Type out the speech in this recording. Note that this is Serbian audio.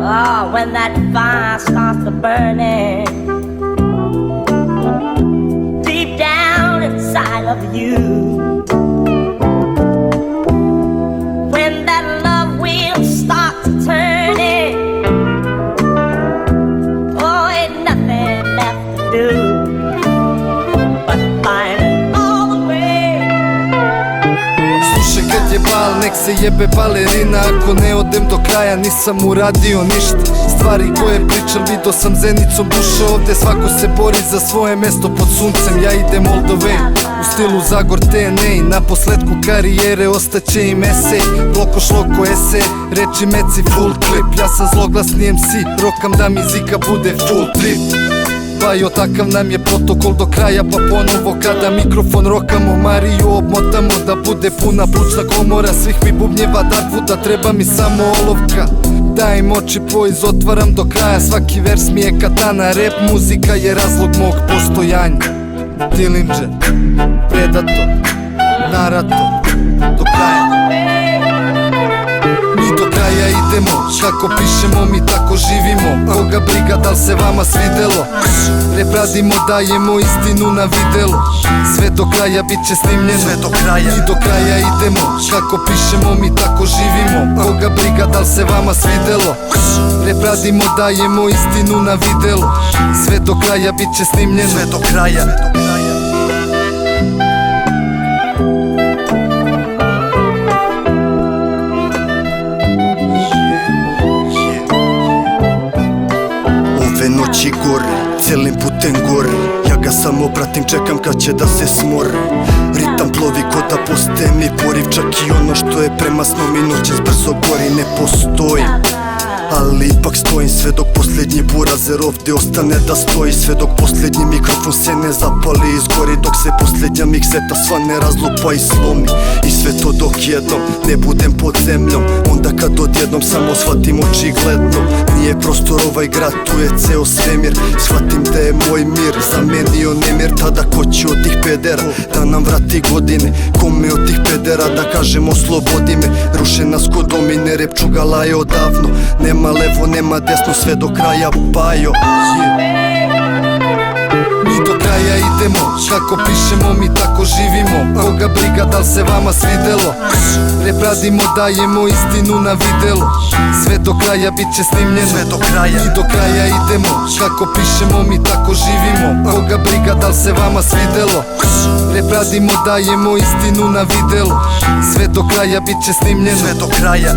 Oh, when that fire starts to burning deep down inside of you, when that love wheel starts turning, oh, ain't nothing left to do but find all the way. Slušaj kad je bal, nek se jebe balerina. Ako ne odem do kraja nisam uradio ništa. Stvari koje pričam vidio sam zenicom duše. Ovde svako se bori za svoje mesto pod suncem. Ja idem all the way, u stilu Zagor TNA. Na posledku karijere ostaće im esej. Bloko šloko esej, reči meci full clip. Ja sam zloglasni MC, rokam da mizika bude full trip. Pa jo takav nam je protokol do kraja, pa ponovo kada mikrofon rokamo Mariju obmotamo da bude puna plućna komora svih mi bubnjeva Darkvuda, treba mi samo olovka. Dajem oči poiz, otvaram do kraja, svaki vers mi je katana. Rap muzika je razlog mog postojanja. Dillinger, Predator, Narator, do kraja. Mi do kraja idemo, kako pišemo mi tako živimo. Koga briga da li se vama svidelo. Rap radimo, dajemo istinu na videlo. Sve do kraja bit će snimljeno. Sve do kraja. Mi do kraja idemo, kako pišemo mi tako živimo. Koga briga da li se vama svidelo. Rap radimo, dajemo istinu na videlo. Sve do kraja bit će snimljeno. Sve do kraja. Noći gore, celim putem gore. Ja ga samo pratim, čekam kad će da se smore. Ritam plovi ko da postaje mi poriv. Čak i ono što je prema snom i noćas brzo gori ne postoji. Ali ipak stojim sve dok posljednji burazer ovdje ostane da stoji. Sve dok posljednji mikrofon se ne zapali i izgori. Dok se posljednja mikseta sva ne razlupa i slomi. I sve to dok jednom ne budem pod zemljom. Onda kad odjednom samo shvatim očigledno nije prostor ovaj grad, tu je ceo svemir. Shvatim da je moj mir zamenio nemir. Tada ko će od tih pedera da nam vrati godine? Kome od tih pedera da kažemo slobodi me? Ruše nas ko domine, rep čugala je odavno. Nema levo, nema desno, sve do kraja bajo. Mi do kraja idemo, kako pišemo mi tako živimo. Koga briga da li se vama svidelo. Rap radimo, dajemo istinu na videlo. Sve do kraja bit će snimljeno. Sve do kraja. Mi do kraja idemo, kako pišemo mi tako živimo. Koga briga da li se vama svidelo. Rap radimo, dajemo istinu na videlo. Sve do kraja bit će snimljeno. Sve do kraja.